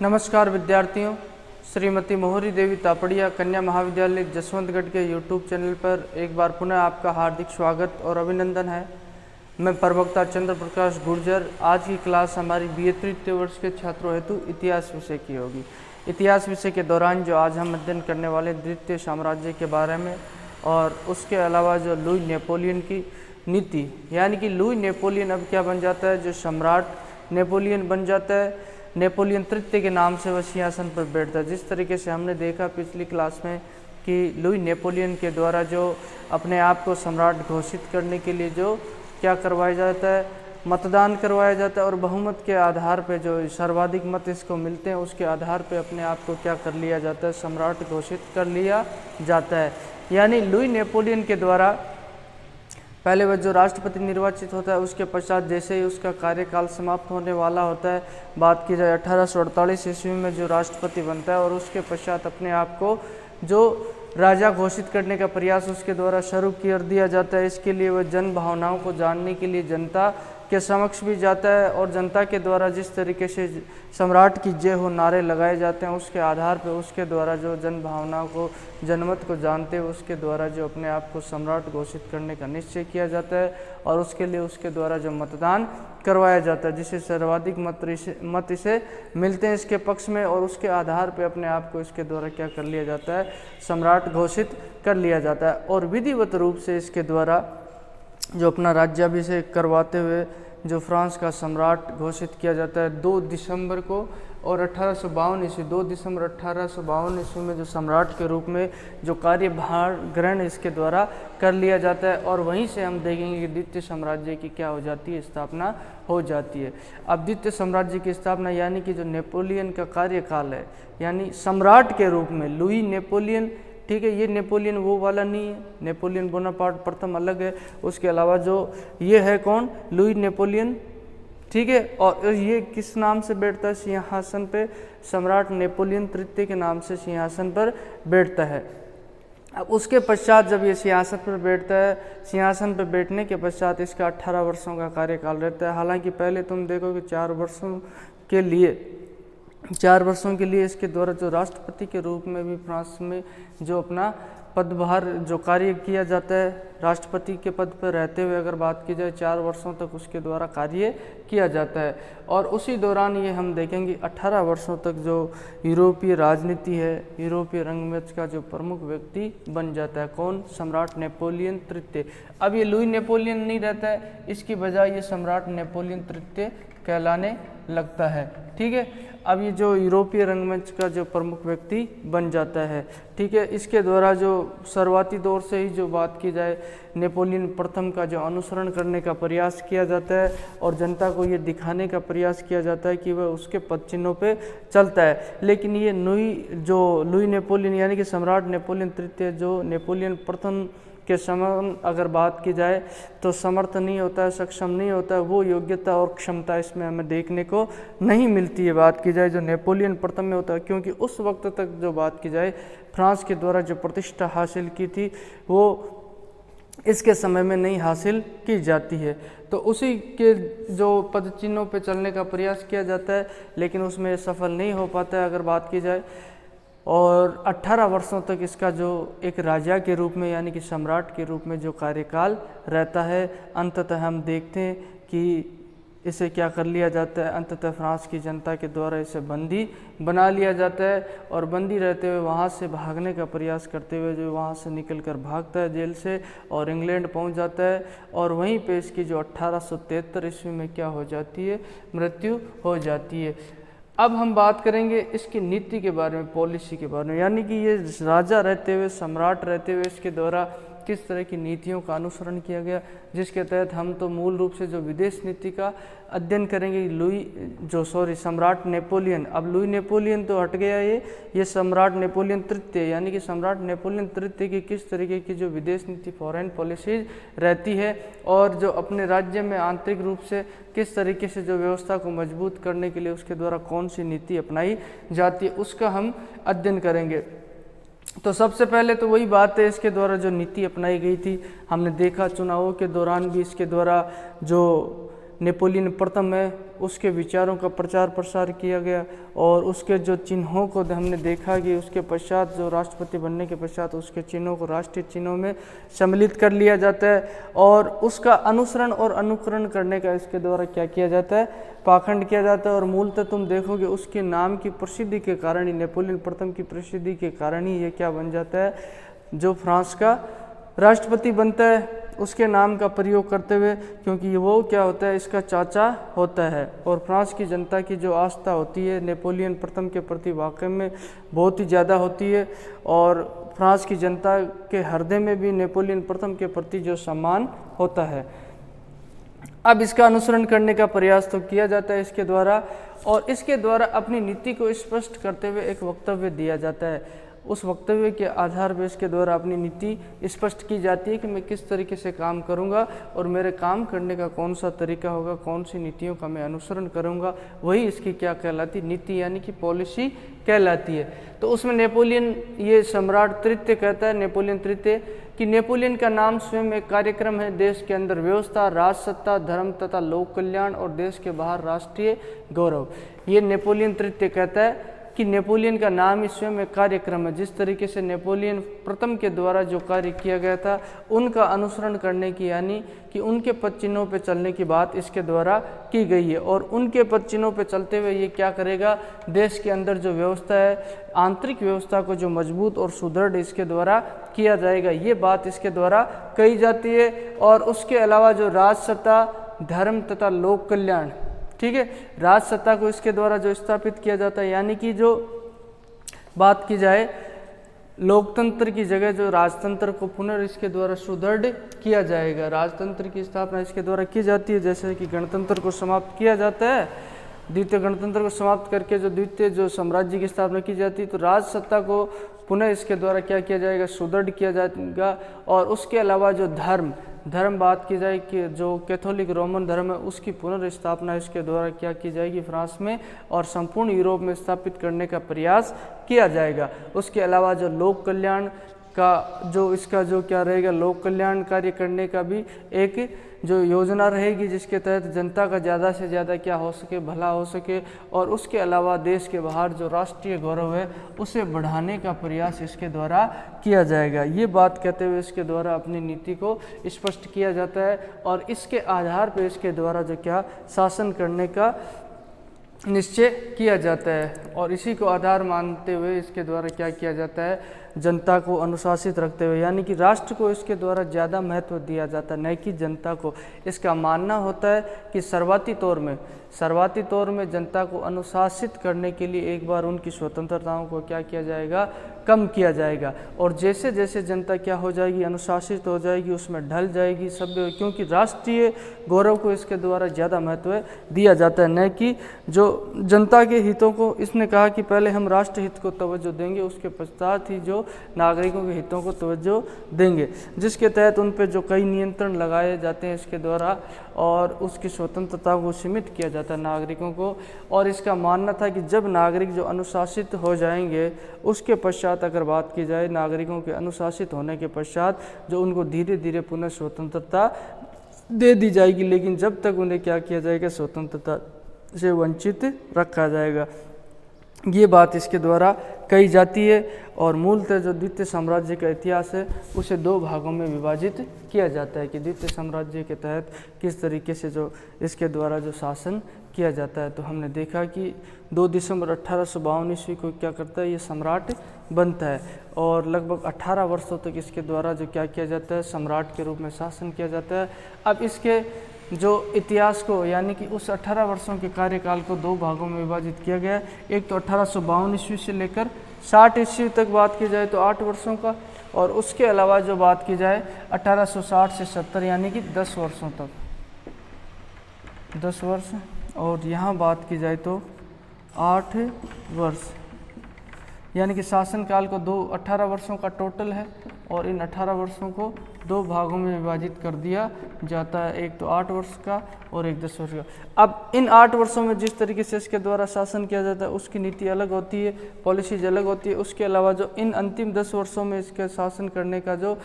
नमस्कार विद्यार्थियों, श्रीमती मोहरी देवी तापड़िया कन्या महाविद्यालय जसवंतगढ़ के यूट्यूब चैनल पर एक बार पुनः आपका हार्दिक स्वागत और अभिनंदन है। मैं प्रवक्ता चंद्र प्रकाश गुर्जर। आज की क्लास हमारी BA तृतीय वर्ष के छात्रों हेतु इतिहास विषय की होगी। इतिहास विषय के दौरान जो आज हम अध्ययन करने वाले द्वितीय साम्राज्य के बारे में और उसके अलावा जो लुई नेपोलियन की नीति, यानी कि लुई नेपोलियन अब क्या बन जाता है, जो सम्राट नेपोलियन बन जाता है। नेपोलियन तृतीय के नाम से वह सिंहासन पर बैठता है। जिस तरीके से हमने देखा पिछली क्लास में कि लुई नेपोलियन के द्वारा जो अपने आप को सम्राट घोषित करने के लिए जो क्या करवाया जाता है, मतदान करवाया जाता है और बहुमत के आधार पे जो सर्वाधिक मत इसको मिलते हैं उसके आधार पे अपने आप को क्या कर लिया जाता है, सम्राट घोषित कर लिया जाता है। यानी लुई नेपोलियन के द्वारा पहले वह जो राष्ट्रपति निर्वाचित होता है, उसके पश्चात जैसे ही उसका कार्यकाल समाप्त होने वाला होता है, बात की जाए 1848 ईस्वी में जो राष्ट्रपति बनता है और उसके पश्चात अपने आप को जो राजा घोषित करने का प्रयास उसके द्वारा शुरू कर दिया जाता है। इसके लिए वह जन भावनाओं को जानने के लिए जनता के समक्ष भी जाता है और जनता के द्वारा जिस तरीके से सम्राट की जय हो नारे लगाए जाते हैं, उसके आधार पर उसके द्वारा जो जन भावनाओं को, जनमत को जानते हुए उसके द्वारा जो अपने आप को सम्राट घोषित करने का निश्चय किया जाता है और उसके लिए उसके द्वारा जो मतदान करवाया जाता है, जिसे सर्वाधिक मत इसे मिलते हैं इसके पक्ष में और उसके आधार पर अपने आप को इसके द्वारा क्या कर लिया जाता है, सम्राट घोषित कर लिया जाता है। और विधिवत रूप से इसके द्वारा जो अपना राज्याभिषेक करवाते हुए जो फ्रांस का सम्राट घोषित किया जाता है 2 दिसंबर को, और 1852 ईस्वी 2 दिसंबर 1852 ईस्वी में जो सम्राट के रूप में जो कार्यभार ग्रहण इसके द्वारा कर लिया जाता है। और वहीं से हम देखेंगे कि द्वितीय साम्राज्य की क्या हो जाती है, स्थापना हो जाती है। अब द्वितीय साम्राज्य की स्थापना यानी कि जो नेपोलियन का कार्यकाल है, यानी सम्राट के रूप में लुई नेपोलियन, ठीक है, ये नेपोलियन वो वाला नहीं है, नेपोलियन बोनापार्ट प्रथम अलग है। उसके अलावा जो ये है कौन, लुई नेपोलियन, ठीक है। और ये किस नाम से बैठता है सिंहासन पे, सम्राट नेपोलियन तृतीय के नाम से सिंहासन पर बैठता है। अब उसके पश्चात जब ये सिंहासन पर बैठता है, सिंहासन पर बैठने के पश्चात इसका 18 वर्षों का कार्यकाल रहता है। हालांकि पहले तुम देखो कि 4 वर्षों के लिए इसके द्वारा जो राष्ट्रपति के रूप में भी फ्रांस में जो अपना पदभार जो कार्य किया जाता है, राष्ट्रपति के पद पर रहते हुए अगर बात की जाए 4 वर्षों तक उसके द्वारा कार्य किया जाता है। और उसी दौरान ये हम देखेंगे 18 वर्षों तक जो यूरोपीय राजनीति है, यूरोपीय रंगमंच का जो प्रमुख व्यक्ति बन जाता है, कौन, सम्राट नेपोलियन तृतीय। अब ये लुई नेपोलियन नहीं रहता है, इसकी बजाय ये सम्राट नेपोलियन तृतीय कहलाने लगता है, ठीक है। अब ये जो यूरोपीय रंगमंच का जो प्रमुख व्यक्ति बन जाता है, ठीक है। इसके द्वारा जो शुरुआती दौर से ही जो बात की जाए, नेपोलियन प्रथम का जो अनुसरण करने का प्रयास किया जाता है और जनता को ये दिखाने का प्रयास किया जाता है कि वह उसके पद चिन्हों पे चलता है। लेकिन ये लुई नेपोलियन यानी कि सम्राट नेपोलियन तृतीय जो नेपोलियन प्रथम के समान अगर बात की जाए तो समर्थ नहीं होता है, सक्षम नहीं होता है, वो योग्यता और क्षमता इसमें हमें देखने को नहीं मिलती है बात की जाए जो नेपोलियन प्रथम में होता है। क्योंकि उस वक्त तक जो बात की जाए फ्रांस के द्वारा जो प्रतिष्ठा हासिल की थी वो इसके समय में नहीं हासिल की जाती है, तो उसी के जो पद चिन्हों पे चलने का प्रयास किया जाता है, लेकिन उसमें सफल नहीं हो पाता है अगर बात की जाए। और 18 वर्षों तक इसका जो एक राजा के रूप में यानी कि सम्राट के रूप में जो कार्यकाल रहता है, अंततः हम देखते हैं कि इसे क्या कर लिया जाता है, अंततः फ्रांस की जनता के द्वारा इसे बंदी बना लिया जाता है और बंदी रहते हुए वहाँ से भागने का प्रयास करते हुए जो वहाँ से निकलकर भागता है जेल से और इंग्लैंड पहुँच जाता है और वहीं पे इसकी जो 1873 ईस्वी में क्या हो जाती है, मृत्यु हो जाती है। अब हम बात करेंगे इसकी नीति के बारे में, पॉलिसी के बारे में, यानी कि ये राजा रहते हुए, सम्राट रहते हुए इसके द्वारा किस तरह की नीतियों का अनुसरण किया गया, जिसके तहत हम तो मूल रूप से जो विदेश नीति का अध्ययन करेंगे। सम्राट नेपोलियन, अब लुई नेपोलियन तो हट गया, ये सम्राट नेपोलियन तृतीय यानी कि सम्राट नेपोलियन तृतीय की किस तरीके की जो विदेश नीति, फॉरेन पॉलिसीज रहती है और जो अपने राज्य में आंतरिक रूप से किस तरीके से जो व्यवस्था को मजबूत करने के लिए उसके द्वारा कौन सी नीति अपनाई जाती है, उसका हम अध्ययन करेंगे। तो सबसे पहले तो वही बात है, इसके द्वारा जो नीति अपनाई गई थी, हमने देखा चुनावों के दौरान भी इसके द्वारा जो नेपोलियन प्रथम है उसके विचारों का प्रचार प्रसार किया गया, और उसके जो चिन्हों को हमने देखा कि उसके पश्चात जो राष्ट्रपति बनने के पश्चात उसके चिन्हों को राष्ट्रीय चिन्हों में सम्मिलित कर लिया जाता है, और उसका अनुसरण और अनुकरण करने का इसके द्वारा क्या किया जाता है, पाखंड किया जाता है। और मूलतः तुम देखोगे उसके नाम की प्रसिद्धि के कारण ही, नेपोलियन प्रथम की प्रसिद्धि के कारण ही ये क्या बन जाता है, जो फ्रांस का राष्ट्रपति बनता है उसके नाम का प्रयोग करते हुए, क्योंकि वो क्या होता है, इसका चाचा होता है। और फ्रांस की जनता की जो आस्था होती है नेपोलियन प्रथम के प्रति वाकई में बहुत ही ज़्यादा होती है, और फ्रांस की जनता के हृदय में भी नेपोलियन प्रथम के प्रति जो सम्मान होता है। अब इसका अनुसरण करने का प्रयास तो किया जाता है इसके द्वारा, और इसके द्वारा अपनी नीति को स्पष्ट करते हुए एक वक्तव्य दिया जाता है। उस वक्तव्य के आधार पर इसके द्वारा अपनी नीति स्पष्ट की जाती है कि मैं किस तरीके से काम करूंगा और मेरे काम करने का कौन सा तरीका होगा, कौन सी नीतियों का मैं अनुसरण करूंगा, वही इसकी क्या कहलाती, नीति यानी कि पॉलिसी कहलाती है। तो उसमें नेपोलियन ये सम्राट तृतीय कहता है, नेपोलियन तृतीय, कि नेपोलियन का नाम स्वयं एक कार्यक्रम है, देश के अंदर व्यवस्था, राजसत्ता, धर्म तथा लोक कल्याण और देश के बाहर राष्ट्रीय गौरव। ये नेपोलियन तृतीय कहता है कि नेपोलियन का नाम ही स्वयं एक कार्यक्रम है। जिस तरीके से नेपोलियन प्रथम के द्वारा जो कार्य किया गया था उनका अनुसरण करने की, यानी कि उनके पद चिन्हों पर चलने की बात इसके द्वारा की गई है। और उनके पद चिन्हों पर चलते हुए ये क्या करेगा, देश के अंदर जो व्यवस्था है, आंतरिक व्यवस्था को जो मजबूत और सुदृढ़ इसके द्वारा किया जाएगा, ये बात इसके द्वारा कही जाती है। और उसके अलावा जो राजसत्ता, धर्म तथा लोक कल्याण, ठीक है, राजसत्ता को इसके द्वारा जो स्थापित किया जाता है, यानी कि जो बात की जाए लोकतंत्र की जगह जो राजतंत्र को पुनः इसके द्वारा सुदृढ़ किया जाएगा। राजतंत्र की स्थापना इसके द्वारा की जाती है, जैसे कि गणतंत्र को समाप्त किया जाता है, द्वितीय गणतंत्र को समाप्त करके जो द्वितीय जो साम्राज्य की स्थापना की जाती है, तो राजसत्ता को पुनः इसके द्वारा क्या किया जाएगा, सुदृढ़ किया जाएगा। और उसके अलावा जो धर्म बात की जाए कि जो कैथोलिक रोमन धर्म है उसकी पुनर्स्थापना इसके द्वारा क्या की जाएगी, फ्रांस में और संपूर्ण यूरोप में स्थापित करने का प्रयास किया जाएगा। उसके अलावा जो लोक कल्याण का जो इसका जो क्या रहेगा, लोक कल्याण कार्य करने का भी एक जो योजना रहेगी, जिसके तहत जनता का ज़्यादा से ज़्यादा क्या हो सके, भला हो सके। और उसके अलावा देश के बाहर जो राष्ट्रीय गौरव है उसे बढ़ाने का प्रयास इसके द्वारा किया जाएगा। ये बात कहते हुए इसके द्वारा अपनी नीति को स्पष्ट किया जाता है, और इसके आधार पर इसके द्वारा जो क्या शासन करने का निश्चय किया जाता है। और इसी को आधार मानते हुए इसके द्वारा क्या किया जाता है, जनता को अनुशासित रखते हुए, यानी कि राष्ट्र को इसके द्वारा ज़्यादा महत्व दिया जाता है, न कि जनता को। इसका मानना होता है कि शुरुआती तौर में जनता को अनुशासित करने के लिए एक बार उनकी स्वतंत्रताओं को क्या किया जाएगा, कम किया जाएगा। और जैसे जैसे जनता क्या हो जाएगी, अनुशासित हो जाएगी, उसमें ढल जाएगी सभ्य, क्योंकि राष्ट्रीय गौरव को इसके द्वारा ज़्यादा महत्व दिया जाता है, न कि जो जनता के हितों को। इसने कहा कि पहले हम राष्ट्र हित को तवज्जो देंगे, उसके पश्चात ही जो नागरिकों के हितों को तवज्जो देंगे, जिसके तहत उन पर जो कई नियंत्रण लगाए जाते हैं इसके द्वारा, और उसकी स्वतंत्रता को सीमित किया जाता है नागरिकों को। और इसका मानना था कि जब नागरिक जो अनुशासित हो जाएंगे, उसके पश्चात अगर बात की जाए नागरिकों के अनुशासित होने के पश्चात जो उनको धीरे धीरे पुनः स्वतंत्रता दे दी जाएगी, लेकिन जब तक उन्हें क्या किया जाएगा, स्वतंत्रता से वंचित रखा जाएगा। ये बात इसके द्वारा कही जाती है। और मूलतः जो द्वितीय साम्राज्य का इतिहास है उसे दो भागों में विभाजित किया जाता है कि द्वितीय साम्राज्य के तहत किस तरीके से जो इसके द्वारा जो शासन किया जाता है। तो हमने देखा कि 2 दिसंबर 1852 ईस्वी को क्या करता है, ये सम्राट बनता है, और लगभग 18 वर्षों तक इसके द्वारा जो क्या किया जाता है, सम्राट के रूप में शासन किया जाता है। अब इसके जो इतिहास को, यानी कि उस 18 वर्षों के कार्यकाल को दो भागों में विभाजित किया गया। एक तो 1852 ईस्वी से लेकर 60 ईस्वी तक बात की जाए तो 8 वर्षों का, और उसके अलावा जो बात की जाए 1860 से 70 यानी कि 10 वर्षों तक, 10 वर्ष। और यहाँ बात की जाए तो 8 वर्ष, यानी कि शासनकाल को 18 वर्षों का टोटल है, और इन 18 वर्षों को दो भागों में विभाजित कर दिया जाता है, एक तो 8 वर्ष का और एक 10 वर्ष का। अब इन 8 वर्षों में जिस तरीके से इसके द्वारा शासन किया जाता है उसकी नीति अलग होती है, पॉलिसीज अलग होती है। उसके अलावा जो इन अंतिम 10 वर्षों में इसके शासन करने का जो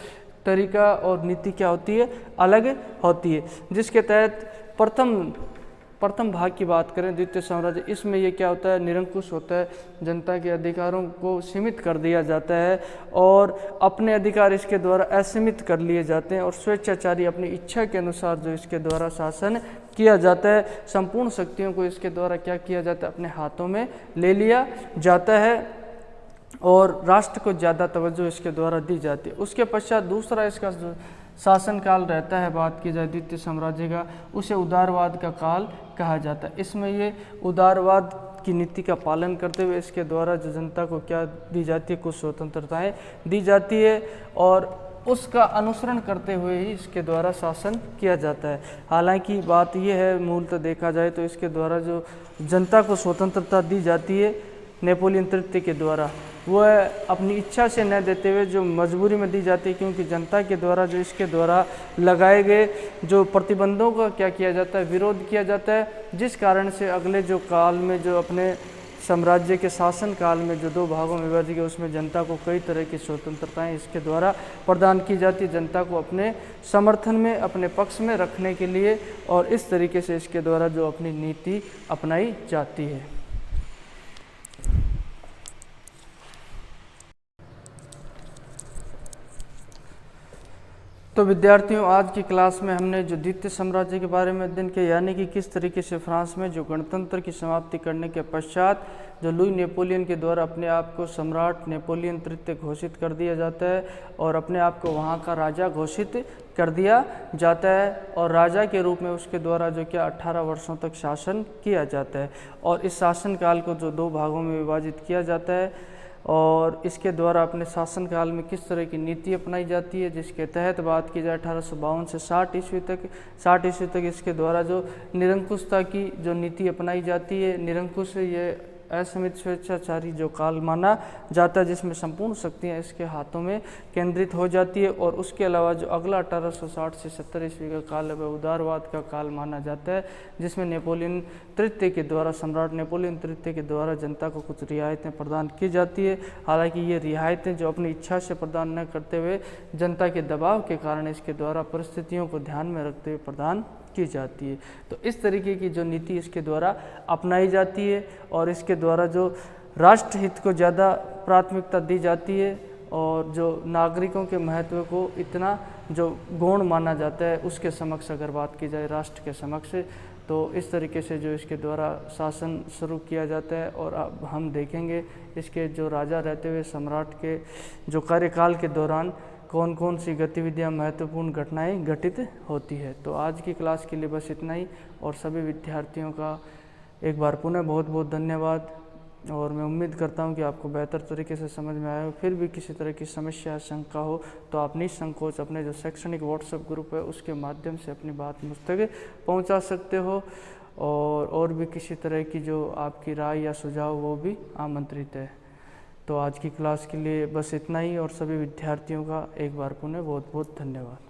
तरीका और नीति क्या होती है, अलग होती है, जिसके तहत प्रथम भाग की बात करें द्वितीय साम्राज्य, इसमें ये क्या होता है, निरंकुश होता है, जनता के अधिकारों को सीमित कर दिया जाता है और अपने अधिकार इसके द्वारा असीमित कर लिए जाते हैं और स्वेच्छाचारी अपनी इच्छा के अनुसार जो इसके द्वारा शासन किया जाता है, संपूर्ण शक्तियों को इसके द्वारा क्या किया जाता है, अपने हाथों में ले लिया जाता है और राष्ट्र को ज़्यादा तवज्जो इसके द्वारा दी जाती है। उसके पश्चात दूसरा इसका जो शासनकाल रहता है, बात की जाए द्वितीय साम्राज्य का, उसे उदारवाद का काल कहा जाता है। इसमें ये उदारवाद की नीति का पालन करते हुए इसके द्वारा जो जनता को क्या दी जाती है, कुछ स्वतंत्रताएं दी जाती है और उसका अनुसरण करते हुए ही इसके द्वारा शासन किया जाता है। हालांकि बात यह है, मूलतः देखा जाए तो इसके द्वारा जो जनता को स्वतंत्रता दी जाती है नेपोलियन तृतीय के द्वारा, वह अपनी इच्छा से न देते हुए जो मजबूरी में दी जाती है, क्योंकि जनता के द्वारा जो इसके द्वारा लगाए गए जो प्रतिबंधों का क्या किया जाता है, विरोध किया जाता है, जिस कारण से अगले जो काल में जो अपने साम्राज्य के शासन काल में जो दो भागों में विभाजित किया, उसमें जनता को कई तरह की स्वतंत्रताएं इसके द्वारा प्रदान की जाती है, जनता को अपने समर्थन में, अपने पक्ष में रखने के लिए, और इस तरीके से इसके द्वारा जो अपनी नीति अपनाई जाती है। तो विद्यार्थियों, आज की क्लास में हमने जो द्वितीय साम्राज्य के बारे में अध्ययन किया, यानी कि किस तरीके से फ्रांस में जो गणतंत्र की समाप्ति करने के पश्चात जो लुई नेपोलियन के द्वारा अपने आप को सम्राट नेपोलियन तृतीय घोषित कर दिया जाता है और अपने आप को वहाँ का राजा घोषित कर दिया जाता है और राजा के रूप में उसके द्वारा जो क्या 18 वर्षों तक शासन किया जाता है और इस शासनकाल को जो दो भागों में विभाजित किया जाता है और इसके द्वारा अपने शासनकाल में किस तरह की नीति अपनाई जाती है, जिसके तहत बात की जाए 1852 से 60 ईस्वी तक इसके द्वारा जो निरंकुशता की जो नीति अपनाई जाती है। निरंकुश ये असीमित स्वेच्छाचारी जो काल माना जाता है, जिसमें संपूर्ण शक्तियाँ इसके हाथों में केंद्रित हो जाती है और उसके अलावा जो अगला 1860 से 70 ईस्वी का काल है वह उदारवाद का काल माना जाता है, जिसमें नेपोलियन तृतीय के द्वारा, सम्राट नेपोलियन तृतीय के द्वारा जनता को कुछ रियायतें प्रदान की जाती है। हालांकि ये रियायतें जो अपनी इच्छा से प्रदान न करते हुए जनता के दबाव के कारण इसके द्वारा परिस्थितियों को ध्यान में रखते हुए प्रदान की जाती है। तो इस तरीके की जो नीति इसके द्वारा अपनाई जाती है और इसके द्वारा जो राष्ट्र हित को ज़्यादा प्राथमिकता दी जाती है और जो नागरिकों के महत्व को इतना जो गौण माना जाता है उसके समक्ष अगर बात की जाए राष्ट्र के समक्ष, तो इस तरीके से जो इसके द्वारा शासन शुरू किया जाता है। और अब हम देखेंगे इसके जो राजा रहते हुए सम्राट के जो कार्यकाल के दौरान कौन कौन सी गतिविधियां, महत्वपूर्ण घटनाएं घटित होती है। तो आज की क्लास के लिए बस इतना ही और सभी विद्यार्थियों का एक बार पुनः बहुत बहुत धन्यवाद और मैं उम्मीद करता हूं कि आपको बेहतर तरीके से समझ में आया हो। फिर भी किसी तरह की समस्या शंका हो तो आप निसंकोच अपने जो शैक्षणिक व्हाट्सएप ग्रुप है उसके माध्यम से अपनी बात मुझ तक पहुँचा सकते हो और भी किसी तरह की जो आपकी राय या सुझाव वो भी आमंत्रित है। तो आज की क्लास के लिए बस इतना ही और सभी विद्यार्थियों का एक बार पुनः बहुत बहुत धन्यवाद।